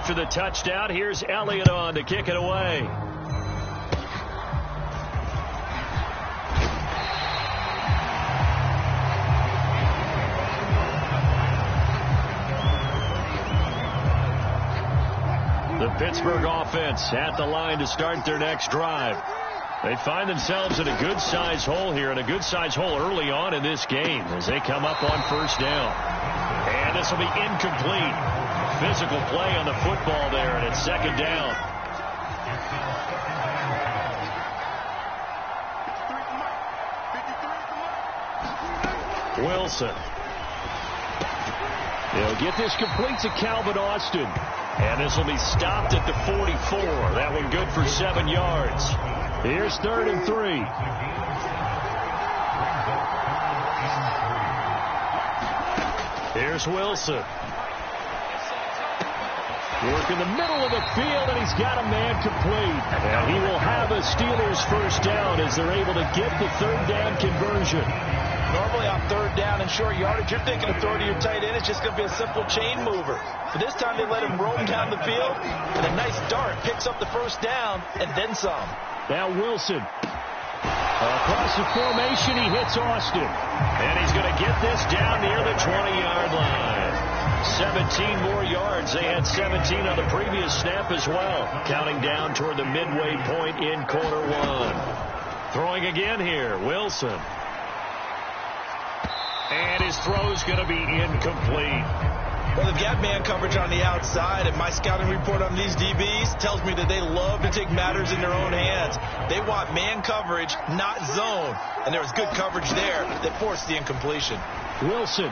after the touchdown. Here's Elliott on to kick it away. The Pittsburgh offense at the line to start their next drive. They find themselves in a good-sized hole here, and a good-sized hole early on in this game as they come up on first down. And this will be incomplete. Physical play on the football there, and it's second down. Wilson. They'll get this complete to Calvin Austin. And this will be stopped at the 44. That one good for 7 yards. Here's 3rd and 3. Here's Wilson. Work in the middle of the field, and he's got a man complete. And he will have a Steelers first down as they're able to get the 3rd down conversion. Normally on 3rd down and short yardage, you're thinking of throwing to your tight end. It's just going to be a simple chain mover. But this time they let him roam down the field, and a nice dart picks up the first down and then some. Now Wilson. Across the formation, he hits Austin. And he's going to get this down near the 20-yard line. 17 more yards. They had 17 on the previous snap as well. Counting down toward the midway point in quarter one. Throwing again here, Wilson. And his throw's going to be incomplete. Well, they've got man coverage on the outside, and my scouting report on these DBs tells me that they love to take matters in their own hands. They want man coverage, not zone. And there was good coverage there that forced the incompletion. Wilson.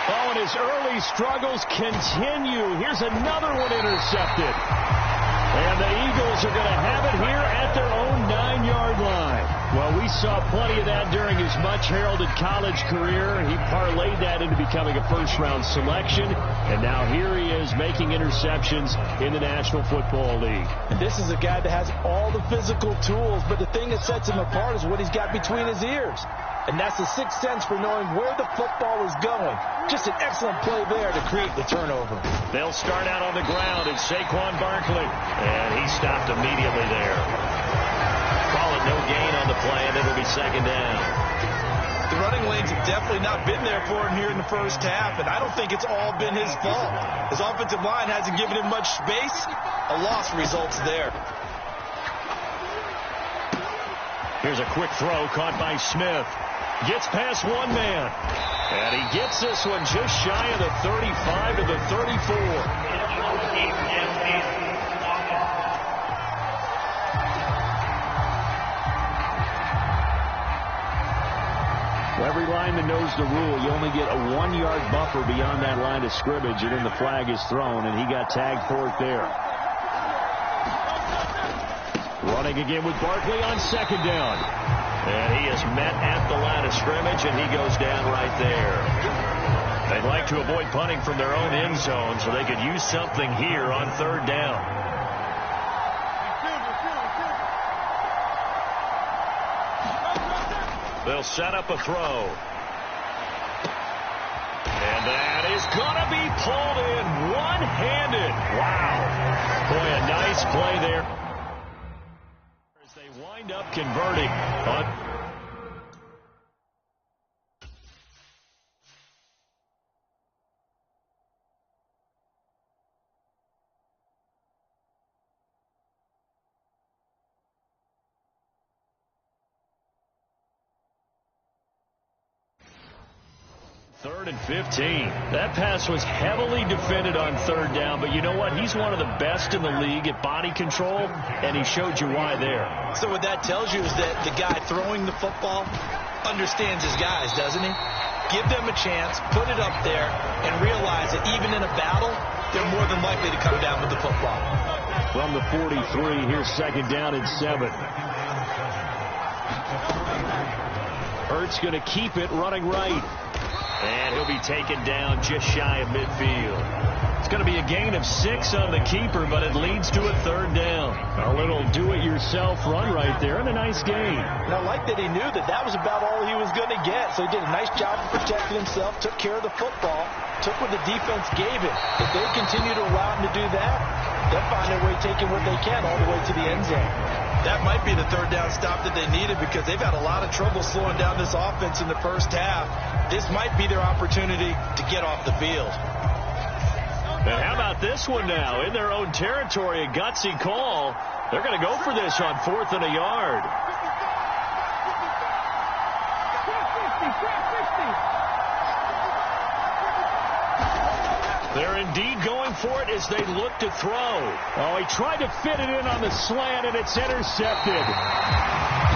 Oh, and his early struggles continue. Here's another one intercepted. And the Eagles are going to have it here at their own 9-yard line. Well, we saw plenty of that during his much-heralded college career. He parlayed that into becoming a first-round selection. And now here he is making interceptions in the National Football League. And this is a guy that has all the physical tools, but the thing that sets him apart is what he's got between his ears. And that's the sixth sense for knowing where the football is going. Just an excellent play there to create the turnover. They'll start out on the ground. It's Saquon Barkley. And he stopped immediately there. Call it no gain on the play, and it'll be second down. The running lanes have definitely not been there for him here in the first half, and I don't think it's all been his fault. His offensive line hasn't given him much space. A loss results there. Here's a quick throw caught by Smith. Gets past one man. And he gets this one just shy of the 35 to the 34. Every lineman knows the rule. You only get a 1-yard buffer beyond that line of scrimmage, and then the flag is thrown, and he got tagged for it there. Running again with Barkley on second down. And he is met at the line of scrimmage, and he goes down right there. They'd like to avoid punting from their own end zone so they could use something here on third down. They'll set up a throw. And that is going to be pulled in one-handed. Wow. Boy, a nice play there. As they wind up converting on... Third and 15. That pass was heavily defended on third down, but you know what? He's one of the best in the league at body control, and he showed you why there. So what that tells you is that the guy throwing the football understands his guys, doesn't he? Give them a chance, put it up there, and realize that even in a battle, they're more than likely to come down with the football. From the 43, here's second down and 7. Hurts going to keep it running right. And he'll be taken down just shy of midfield. It's going to be a gain of 6 on the keeper, but it leads to a third down. A little do-it-yourself run right there, and a nice gain. And I like that he knew that that was about all he was going to get. So he did a nice job of protecting himself, took care of the football, took what the defense gave him. If they continue to allow him to do that, they'll find their way taking what they can all the way to the end zone. That might be the third down stop that they needed because they've had a lot of trouble slowing down this offense in the first half. This might be their opportunity to get off the field. And how about this one now? In their own territory, a gutsy call. They're going to go for this on 4th and a yard. They're indeed going for it as they look to throw. Oh, he tried to fit it in on the slant, and it's intercepted.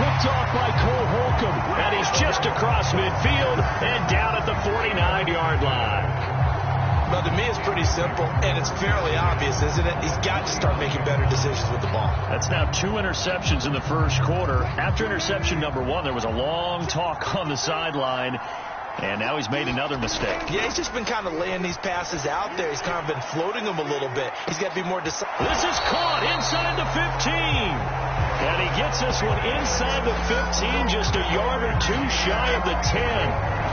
Picked off by Cole Holcomb, and he's just across midfield and down at the 49-yard line. Well, to me, it's pretty simple, and it's fairly obvious, isn't it? He's got to start making better decisions with the ball. That's now 2 interceptions in the first quarter. After interception number 1, there was a long talk on the sideline, and now he's made another mistake. Yeah, he's just been kind of laying these passes out there. He's kind of been floating them a little bit. He's got to be more decisive. This is caught inside the 15. And he gets this one inside the 15, just a yard or 2 shy of the 10.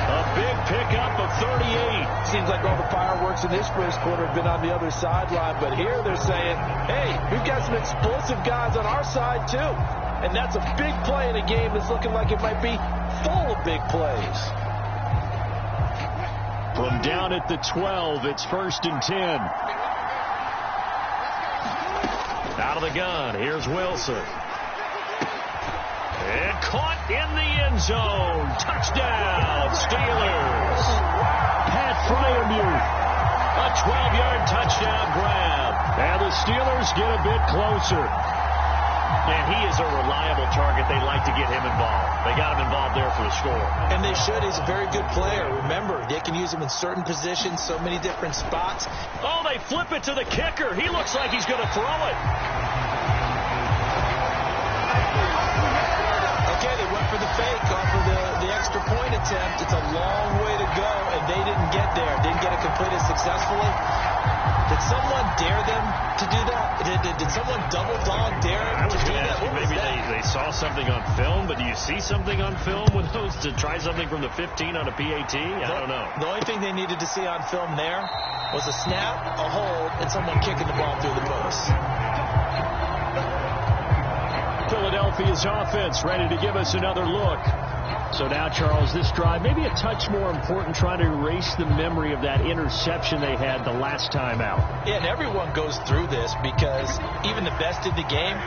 A big pickup of 38. Seems like all the fireworks in this first quarter have been on the other sideline, but here they're saying, hey, we've got some explosive guys on our side too. And that's a big play in a game that's looking like it might be full of big plays. From down at the 12, it's 1st and 10. Out of the gun, here's Wilson. And caught in the end zone. Touchdown, Steelers. Pat Freiermuth. A 12-yard touchdown grab. And the Steelers get a bit closer. And he is a reliable target. They like to get him involved. They got him involved there for the score. And they should. He's a very good player. Remember, they can use him in certain positions, so many different spots. Oh, they flip it to the kicker. He looks like he's going to throw it. Okay, they went for the fake off of the extra point attempt. It's a long way to go, and they didn't get there. Didn't get it completed successfully. Did someone dare them to do that? Did someone double dog dare them to do that? Maybe they saw something on film, but do you see something on film with those to try something from the 15 on a PAT? I don't know. The only thing they needed to see on film there was a snap, a hold, and someone kicking the ball through the post. Philadelphia's offense ready to give us another look. So now, Charles, this drive maybe a touch more important, trying to erase the memory of that interception they had the last time out. Yeah, and everyone goes through this because even the best in the game,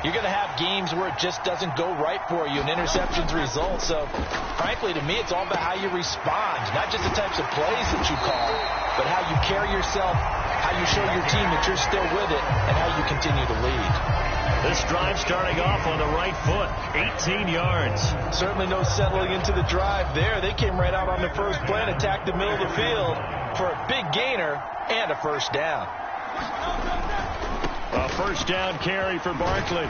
you're going to have games where it just doesn't go right for you and interceptions result. So, frankly, to me, it's all about how you respond, not just the types of plays that you call, but how you carry yourself, how you show your team that you're still with it, and how you continue to lead. This drive starting off on the right foot, 18 yards. Certainly no settling into the drive there. They came right out on the first play and attacked the middle of the field for a big gainer and a first down. A first down carry for Barkley.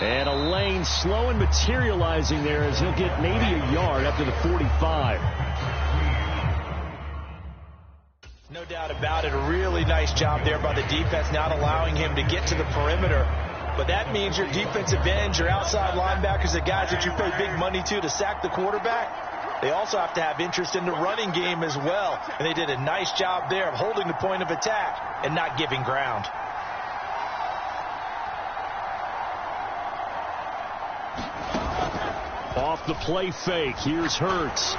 And a lane slow and materializing there as he'll get maybe a yard up to the 45. No doubt about it. A really nice job there by the defense, not allowing him to get to the perimeter. But that means your defensive ends, your outside linebackers, the guys that you pay big money to sack the quarterback, they also have to have interest in the running game as well. And they did a nice job there of holding the point of attack and not giving ground. Off the play fake, here's Hurts.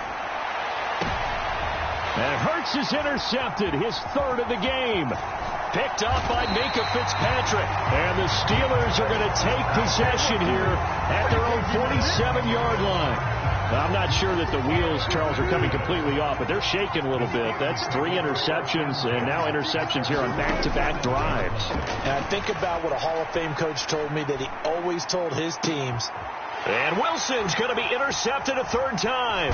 And Hurts is intercepted, his 3rd of the game. Picked up by Minkah Fitzpatrick. And the Steelers are going to take possession here at their own 47-yard line. Now, I'm not sure that the wheels, Charles, are coming completely off, but they're shaking a little bit. That's 3 interceptions, and now interceptions here on back-to-back drives. And I think about what a Hall of Fame coach told me that he always told his teams. And Wilson's going to be intercepted a 3rd time.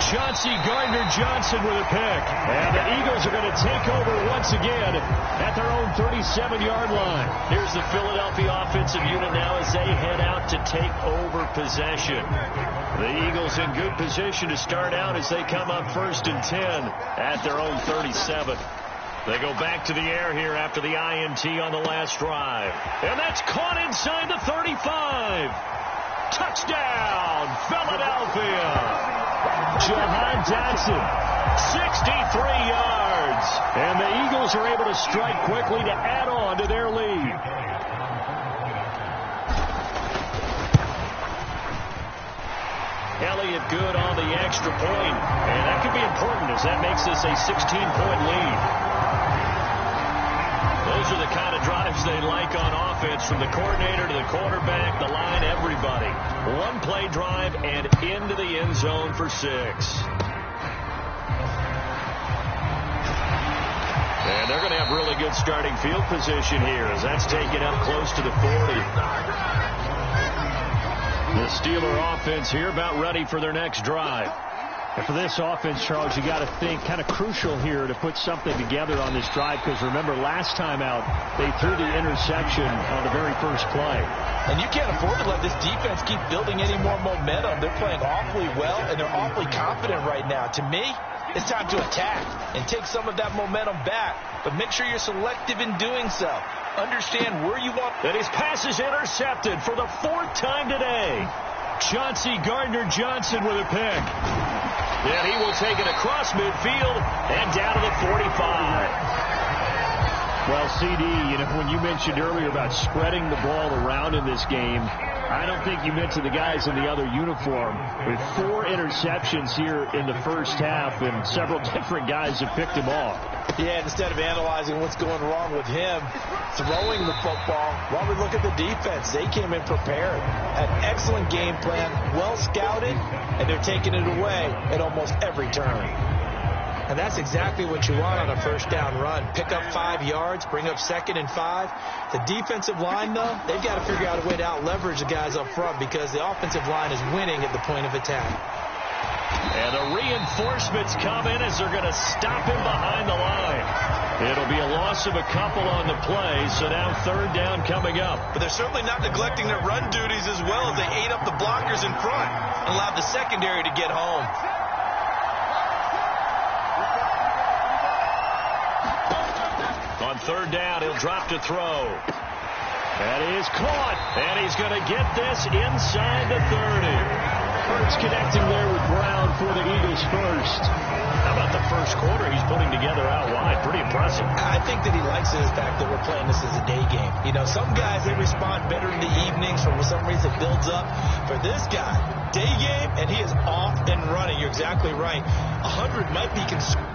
Chauncey Gardner-Johnson with a pick. And the Eagles are going to take over once again at their own 37-yard line. Here's the Philadelphia offensive unit now as they head out to take over possession. The Eagles in good position to start out as they come up 1st and 10 at their own 37. They go back to the air here after the INT on the last drive. And that's caught inside the 35. Touchdown, Philadelphia. Jahan Dotson, 63 yards. And the Eagles are able to strike quickly to add on to their lead. Elliott good on the extra point. And that could be important as that makes this a 16-point lead. Those are the kind of drives they like on offense, from the coordinator to the quarterback, the line, everybody. One play drive and into the end zone for 6. And they're going to have really good starting field position here as that's taken up close to the 40. The Steeler offense here about ready for their next drive. And for this offense, Charles, you got to think kind of crucial here to put something together on this drive, because remember last time out they threw the interception on the very first play. And you can't afford to let this defense keep building any more momentum. They're playing awfully well, and they're awfully confident right now. To me, it's time to attack and take some of that momentum back, but make sure you're selective in doing so. Understand where you want. And his pass is intercepted for the 4th time today. Chauncey Gardner-Johnson with a pick. And he will take it across midfield and down to the 45. Well, CD, when you mentioned earlier about spreading the ball around in this game, I don't think you mentioned the guys in the other uniform. With 4 interceptions here in the first half, and several different guys have picked him off. Yeah, instead of analyzing what's going wrong with him throwing the football, while we look at the defense, they came in prepared. An excellent game plan, well scouted, and they're taking it away at almost every turn. And that's exactly what you want on a first down run. Pick up 5 yards, bring up 2nd and 5. The defensive line, though, they've got to figure out a way to out-leverage the guys up front, because the offensive line is winning at the point of attack. And the reinforcements come in as they're going to stop him behind the line. It'll be a loss of a couple on the play, so now 3rd down coming up. But they're certainly not neglecting their run duties as well, as they ate up the blockers in front and allowed the secondary to get home. On 3rd down, he'll drop to throw. That is caught, and he's going to get this inside the 30. Hurts connecting there with Brown for the Eagles first. How about the first quarter he's putting together out wide? Pretty impressive. I think that he likes the fact that we're playing this as a day game. Some guys, they respond better in the evenings. For some reason, it builds up. For this guy, day game, and he is off and running. You're exactly right. 100 might be consumed.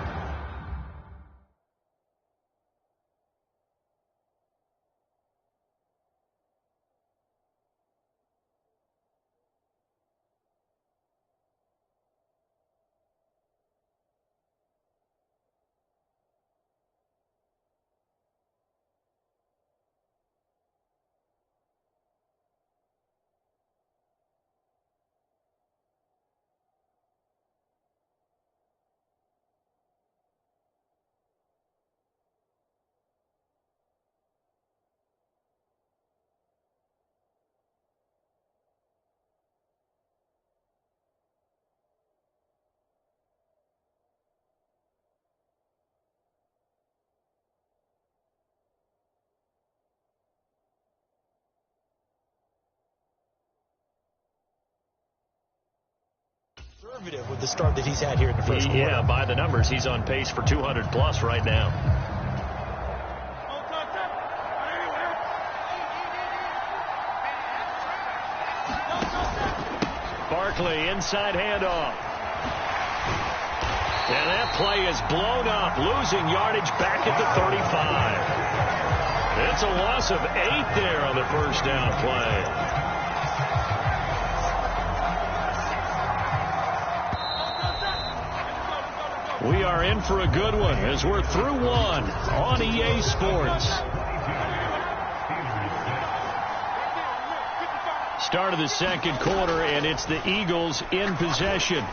Conservative with the start that he's had here in the first quarter. Yeah, by the numbers, he's on pace for 200 plus right now. Barkley inside handoff. And that play is blown up, losing yardage back at the 35. It's a loss of 8 there on the first down play. We are in for a good one as we're through one on EA Sports. Start of the second quarter, and it's the Eagles in possession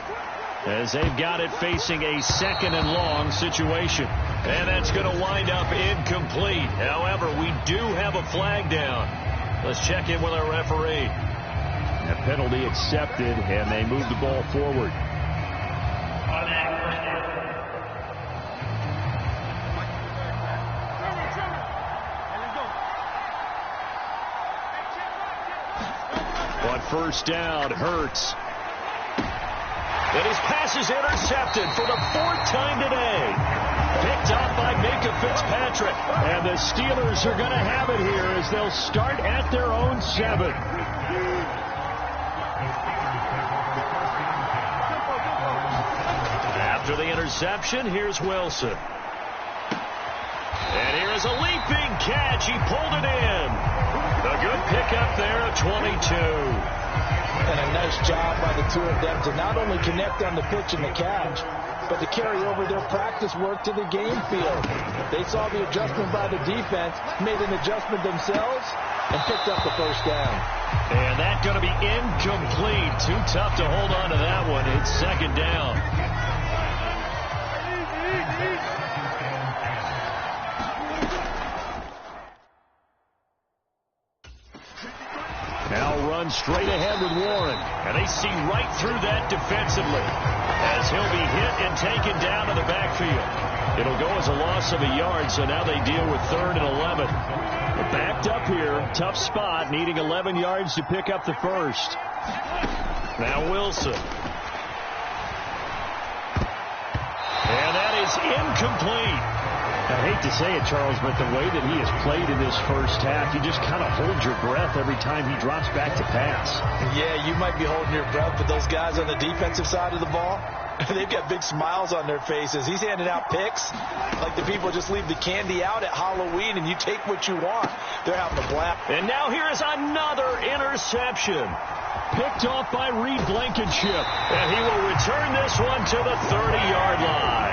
as they've got it facing a 2nd and long situation. And that's going to wind up incomplete. However, we do have a flag down. Let's check in with our referee. A penalty accepted, and they move the ball forward. On first down, Hurts. And his pass is intercepted for the 4th time today. Picked off by Minkah Fitzpatrick. And the Steelers are going to have it here as they'll start at their own 7. After the interception, here's Wilson. And here's a leaping catch. He pulled it in. A good pickup there of 22. And a nice job by the two of them to not only connect on the pitch and the catch, but to carry over their practice work to the game field. They saw the adjustment by the defense, made an adjustment themselves, and picked up the first down. And that's going to be incomplete. Too tough to hold on to that one. It's 2nd down. Now run straight ahead with Warren. And they see right through that defensively as he'll be hit and taken down to the backfield. It'll go as a loss of a yard, so now they deal with 3rd and 11. They're backed up here. Tough spot, needing 11 yards to pick up the first. Now Wilson. And that is incomplete. I hate to say it, Charles, but the way that he has played in this first half, you just kind of hold your breath every time he drops back to pass. Yeah, you might be holding your breath, but those guys on the defensive side of the ball, they've got big smiles on their faces. He's handing out picks like the people just leave the candy out at Halloween and you take what you want. They're having a blast. And now here is another interception. Picked off by Reed Blankenship. And he will return this one to the 30-yard line.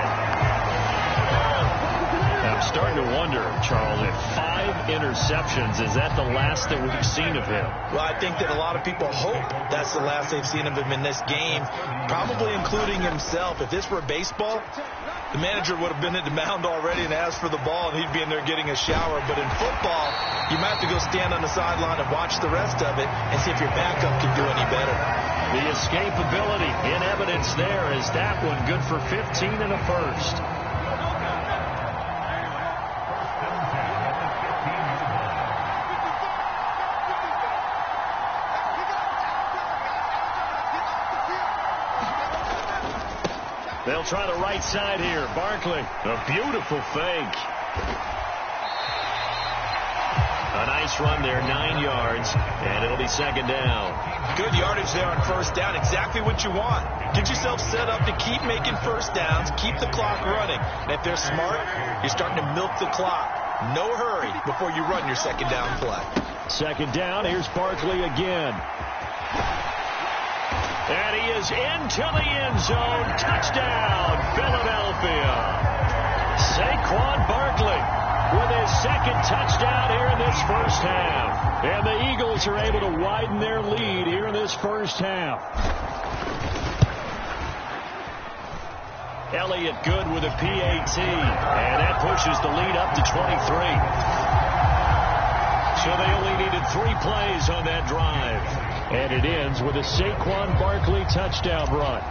I'm starting to wonder, Charles, if 5 interceptions, is that the last that we've seen of him? Well, I think that a lot of people hope that's the last they've seen of him in this game, probably including himself. If this were baseball, the manager would have been at the mound already and asked for the ball, and he'd be in there getting a shower. But in football, you might have to go stand on the sideline and watch the rest of it and see if your backup can do any better. The escapability in evidence there is that one good for 15 and a first. They'll try the right side here. Barkley, a beautiful fake. A nice run there, 9 yards, and it'll be 2nd down. Good yardage there on first down, exactly what you want. Get yourself set up to keep making first downs, keep the clock running. And if they're smart, you're starting to milk the clock. No hurry before you run your 2nd down play. 2nd down, here's Barkley again. And he is into the end zone. Touchdown, Philadelphia. Saquon Barkley with his 2nd touchdown here in this first half. And the Eagles are able to widen their lead here in this first half. Elliott good with a PAT. And that pushes the lead up to 23. So they only needed 3 plays on that drive. And it ends with a Saquon Barkley touchdown run.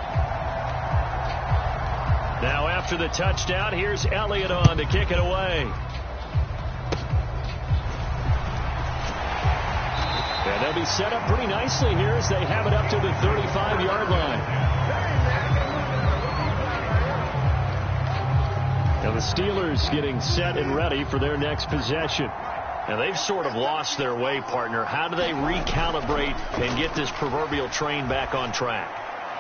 Now after the touchdown, here's Elliott on to kick it away. And they'll be set up pretty nicely here as they have it up to the 35-yard line. Now the Steelers getting set and ready for their next possession. And they've sort of lost their way, partner. How do they recalibrate and get this proverbial train back on track?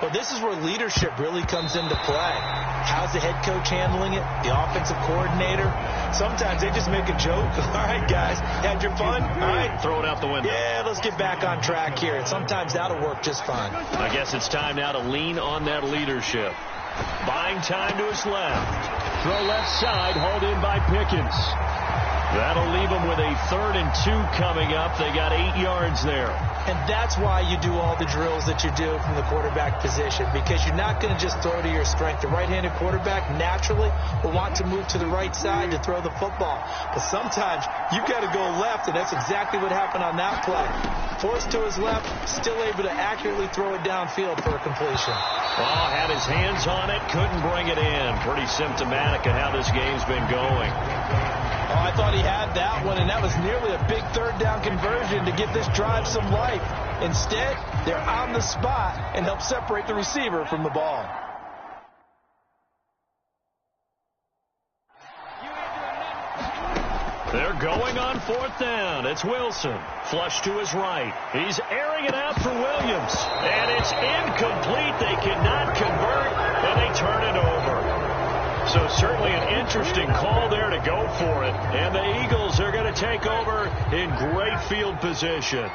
Well, this is where leadership really comes into play. How's the head coach handling it? The offensive coordinator? Sometimes they just make a joke. All right, guys, had your fun? All right. Throw it out the window. Yeah, let's get back on track here. And sometimes that'll work just fine. I guess it's time now to lean on that leadership. Buying time to his left. Throw left side, hauled in by Pickens. That'll leave them with a 3rd and 2 coming up. They got 8 yards there. And that's why you do all the drills that you do from the quarterback position, because you're not going to just throw to your strength. The right-handed quarterback naturally will want to move to the right side to throw the football. But sometimes you've got to go left, and that's exactly what happened on that play. Forced to his left, still able to accurately throw it downfield for a completion. Oh, had his hands on it, couldn't bring it in. Pretty symptomatic of how this game's been going. Oh, I thought he had that one, and that was nearly a big third down conversion to give this drive some life. Instead, they're on the spot and help separate the receiver from the ball. They're going on fourth down. It's Wilson. Flush to his right. He's airing it out for Williams. And it's incomplete. They cannot convert, and they turn it over. So certainly an interesting call there to go for it. And the Eagles are going to take over in great field position.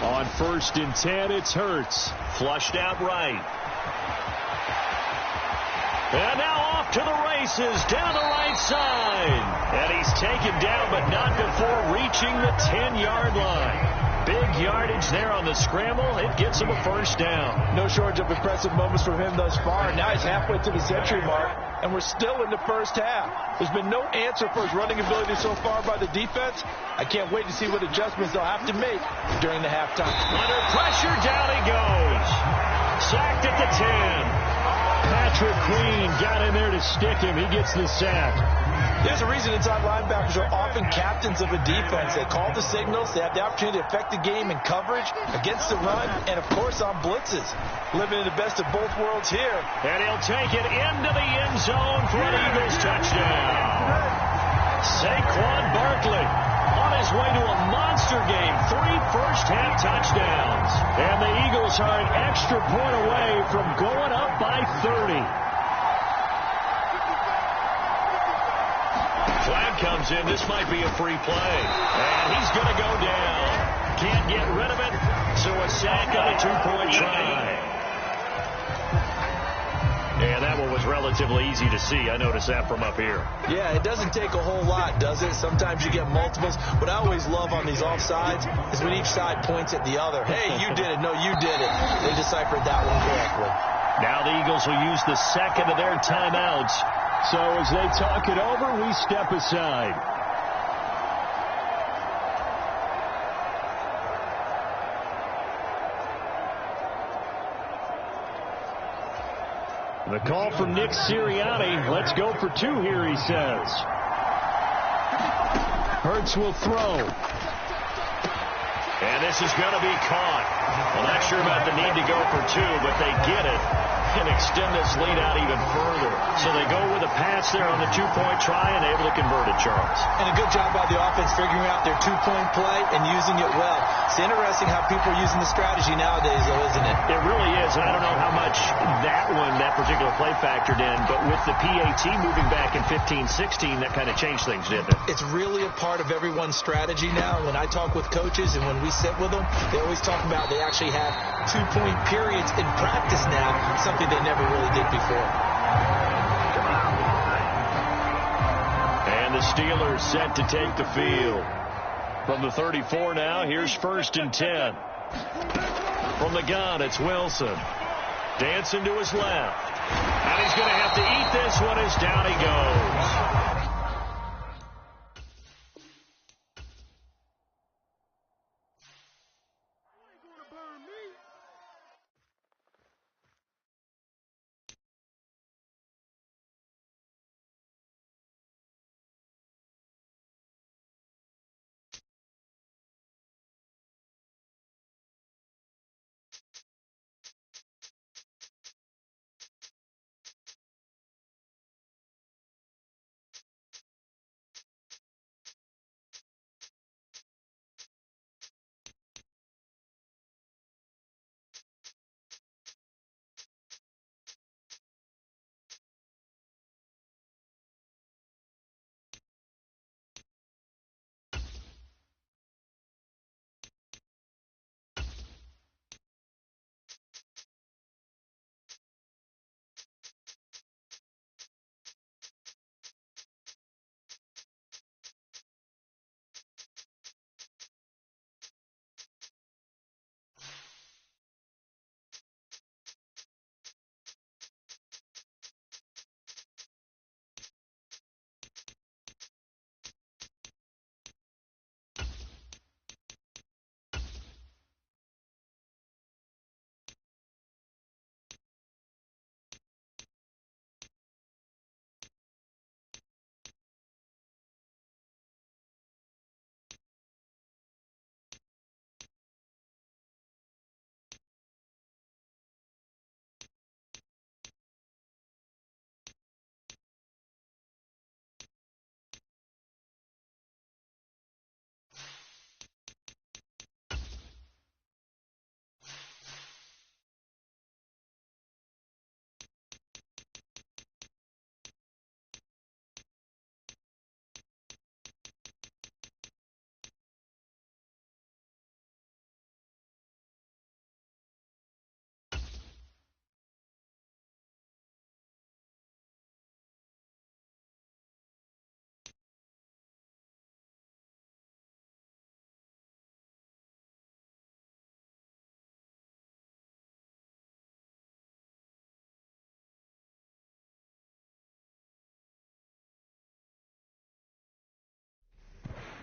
On 1st and 10, it's Hurts. Flushed out right. And now off to the races down the right side. And he's taken down, but not before reaching the 10-yard line. Big yardage there on the scramble. It gets him a first down. No shortage of impressive moments from him thus far. Now he's halfway to the century mark, and we're still in the first half. There's been no answer for his running ability so far by the defense. I can't wait to see what adjustments they'll have to make during the halftime. Under pressure, down he goes. Sacked at the 10. Patrick Queen got in there to stick him. He gets the sack. There's a reason inside linebackers are often captains of a defense. They call the signals. They have the opportunity to affect the game in coverage, against the run, and, of course, on blitzes. Living in the best of both worlds here. And he'll take it into the end zone for an Eagles touchdown. Saquon Barkley on his way to a monster game. 3 first-half touchdowns. And the Eagles are an extra point away from going up by 30. Flag comes in. This might be a free play. And he's going to go down. Can't get rid of it. So a sack on a 2-point try. And that one was relatively easy to see. I noticed that from up here. Yeah, it doesn't take a whole lot, does it? Sometimes you get multiples. What I always love on these offsides is when each side points at the other. Hey, you did it. No, you did it. They deciphered that one correctly. Now the Eagles will use the second of their timeouts. So as they talk it over, we step aside. The call from Nick Sirianni. Let's go for 2 here, he says. Hurts will throw. And this is going to be caught. Well, not sure about the need to go for 2, but they get it and extend this lead out even further. So they go with a pass there on the 2-point try and able to convert it, Charles. And a good job by the offense figuring out their 2-point play and using it well. It's interesting how people are using the strategy nowadays, though, isn't it? It really is, and I don't know how much that particular play factored in, but with the PAT moving back in 15-16, that kind of changed things, didn't it? It's really a part of everyone's strategy now. When I talk with coaches and when we sit with them, they always talk about they actually have 2-point periods in practice now, something they never really did before. And the Steelers set to take the field. From the 34 now, here's 1st and 10. From the gun, it's Wilson. Dancing to his left. And he's going to have to eat this one as down he goes.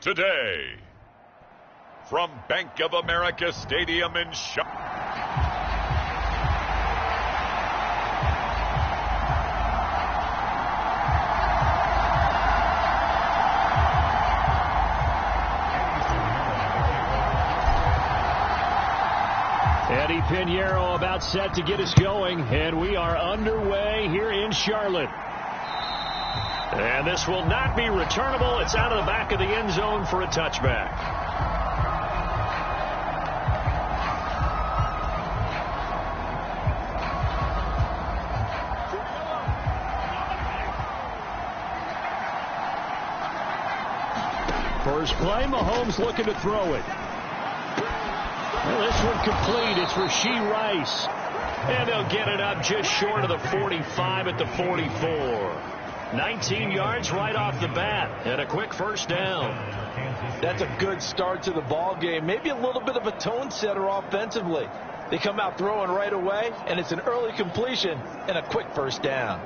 today. From Bank of America Stadium in Eddie Pinheiro about set to get us going, and we are underway here in Charlotte. And this will not be returnable. It's out of the back of the end zone for a touchback. First play, Mahomes looking to throw it. Well, this one complete. It's Rashee Rice. And they'll get it up just short of the 45 at the 44. 19 yards right off the bat. And a quick first down. That's a good start to the ball game. Maybe a little bit of a tone setter offensively. They come out throwing right away, and it's an early completion and a quick first down.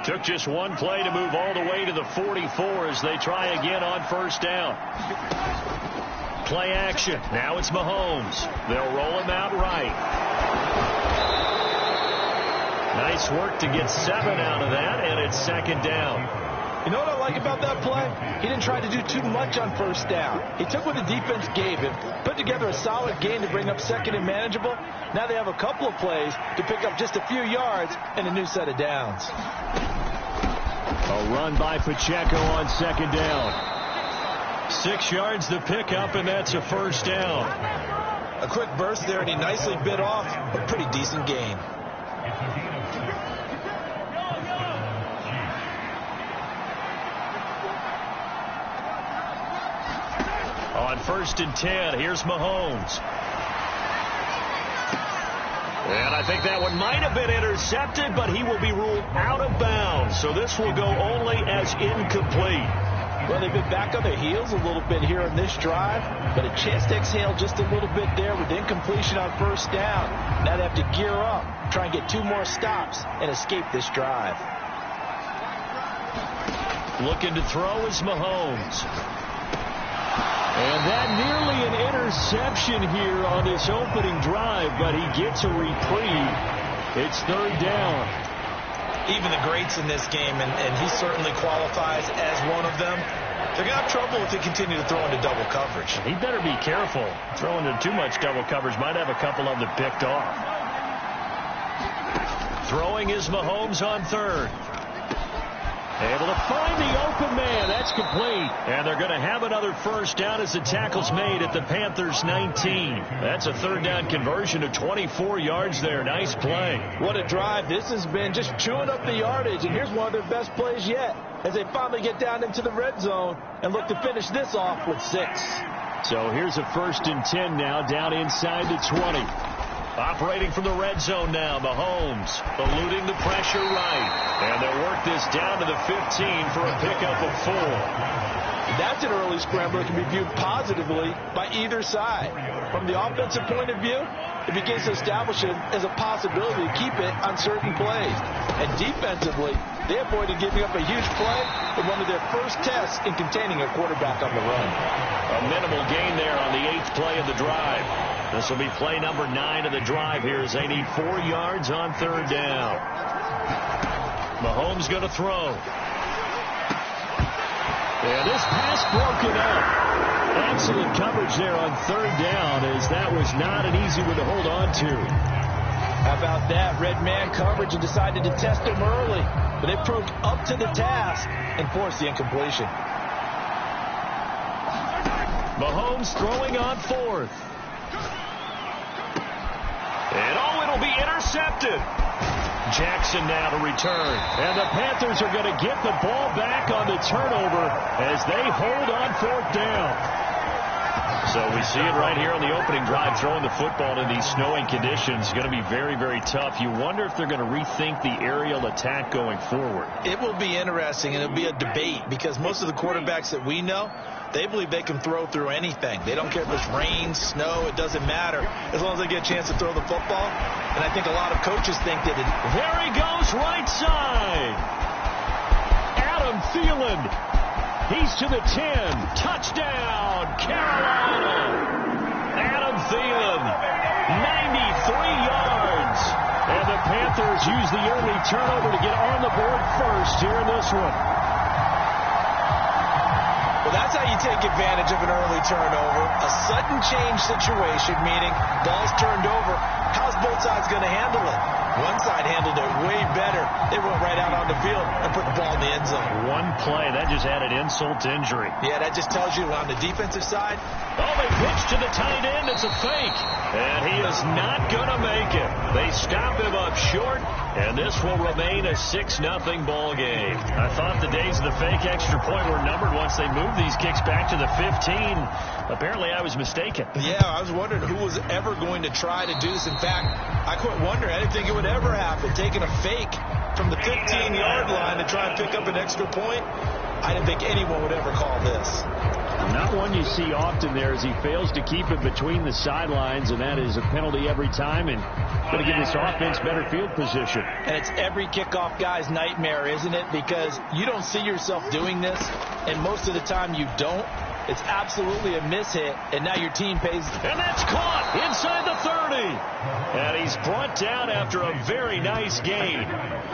Took just one play to move all the way to the 44 as they try again on first down. Play action. Now it's Mahomes. They'll roll him out right. Nice work to get 7 out of that, and it's second down. You know what I like about that play? He didn't try to do too much on first down. He took what the defense gave him, put together a solid gain to bring up second and manageable. Now they have a couple of plays to pick up just a few yards and a new set of downs. A run by Pacheco on second down. 6 yards to pick up, and that's a first down. A quick burst there, and he nicely bit off a pretty decent gain. On first and 10, here's Mahomes. And I think that one might have been intercepted, but he will be ruled out of bounds. So this will go only as incomplete. Well, they've been back on their heels a little bit here on this drive, but a chance to exhale just a little bit there with incompletion on first down. Now they have to gear up, try and get 2 more stops, and escape this drive. Looking to throw is Mahomes. And that nearly an interception here on this opening drive, but he gets a reprieve. It's third down. Even the greats in this game, and he certainly qualifies as one of them, they're going to have trouble if they continue to throw into double coverage. He better be careful. Throwing into too much double coverage might have a couple of them picked off. Throwing is Mahomes on third. Able to find the open man. That's complete. And they're going to have another first down as the tackle's made at the Panthers' 19. That's a third down conversion of 24 yards there. Nice play. What a drive. This has been just chewing up the yardage. And here's one of their best plays yet as they finally get down into the red zone and look to finish this off with 6. So here's a first and 10 now down inside the 20. Operating from the red zone now, Mahomes eluding the pressure right. And they'll work this down to the 15 for a pickup of 4. That's an early scrambler that can be viewed positively by either side. From the offensive point of view, it begins to establish it as a possibility to keep it on certain plays. And defensively, they avoided giving up a huge play in one of their first tests in containing a quarterback on the run. A minimal gain there on the 8th play of the drive. This will be play number 9 of the drive here as they need 4 yards on third down. Mahomes going to throw. And this pass broken up. Excellent coverage there on third down as that was not an easy one to hold on to. How about that? Red man coverage and decided to test him early. But they proved up to the task and forced the incompletion. Mahomes throwing on fourth. And it'll be intercepted. Jackson now to return. And the Panthers are going to get the ball back on the turnover as they hold on fourth down. So we see it right here on the opening drive. Throwing the football in these snowing conditions is going to be very, very tough. You wonder if they're going to rethink the aerial attack going forward. It will be interesting, and it'll be a debate because most of the quarterbacks that we know, they believe they can throw through anything. They don't care if it's rain, snow, it doesn't matter as long as they get a chance to throw the football. And I think a lot of coaches think that there he goes right side. Adam Adam Thielen. He's to the 10. Touchdown, Carolina. Adam Thielen, 93 yards. And the Panthers use the early turnover to get on the board first here in this one. Well, that's how you take advantage of an early turnover. A sudden change situation, meaning ball's turned over. How's both sides going to handle it? One side handled it way better. They went right out on the field and put the ball in the end zone. One play, that just added insult to injury. Yeah, that just tells you on the defensive side. Oh, they pitch to the tight end. It's a fake. And he is not going to make it. They stop him up short, and this will remain a 6-0 ball game. I thought the days of the fake extra point were numbered once they moved these kicks back to the 15. Apparently, I was mistaken. Yeah, I was wondering who was ever going to try to do this. In fact, I quit wondering. I didn't think it would ever happen. Taking a fake from the 15-yard line to try and pick up an extra point, I didn't think anyone would ever call this. Not one you see often there as he fails to keep it between the sidelines, and that is a penalty every time and going to give this offense better field position. And it's every kickoff guy's nightmare, isn't it? Because you don't see yourself doing this, and most of the time you don't. It's absolutely a mishit, and now your team pays. And that's caught inside the 30. And he's brought down after a very nice gain.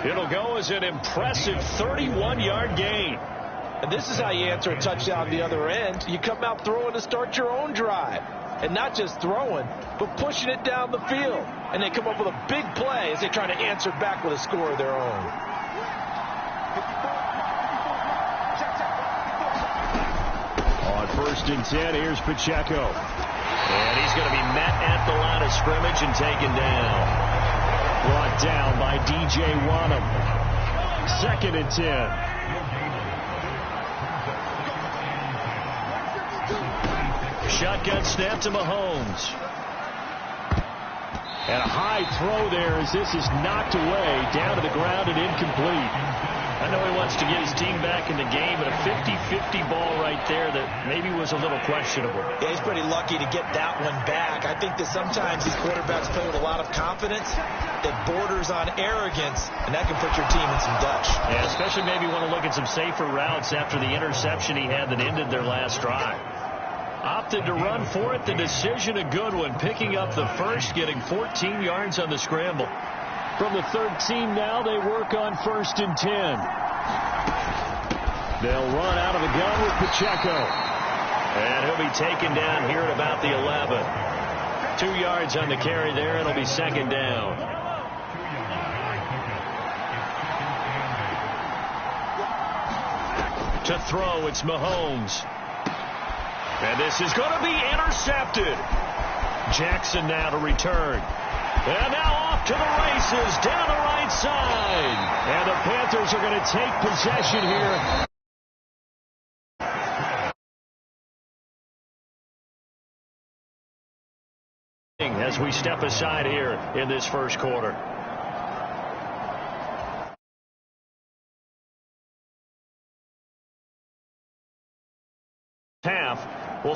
It'll go as an impressive 31-yard gain. And this is how you answer a touchdown the other end. You come out throwing to start your own drive. And not just throwing, but pushing it down the field. And they come up with a big play as they try to answer back with a score of their own. On 1st and 10, here's Pacheco. And he's going to be met at the line of scrimmage and taken down. Brought down by D.J. Wonnum. 2nd and 10. Shotgun snap to Mahomes. And a high throw there as this is knocked away, down to the ground and incomplete. I know he wants to get his team back in the game, but a 50-50 ball right there that maybe was a little questionable. Yeah, he's pretty lucky to get that one back. I think that sometimes these quarterbacks play with a lot of confidence that borders on arrogance, and that can put your team in some dutch. Yeah, especially maybe want to look at some safer routes after the interception he had that ended their last drive. Opted to run for it. The decision a good one. Picking up the first, getting 14 yards on the scramble. From the 13 now, they work on 1st and 10. They'll run out of the gun with Pacheco. And he'll be taken down here at about the 11. 2 yards on the carry there. It'll be 2nd down. To throw, it's Mahomes. And this is going to be intercepted. Jackson now to return. And now off to the races down the right side. And the Panthers are going to take possession here. As we step aside here in this first quarter. Half will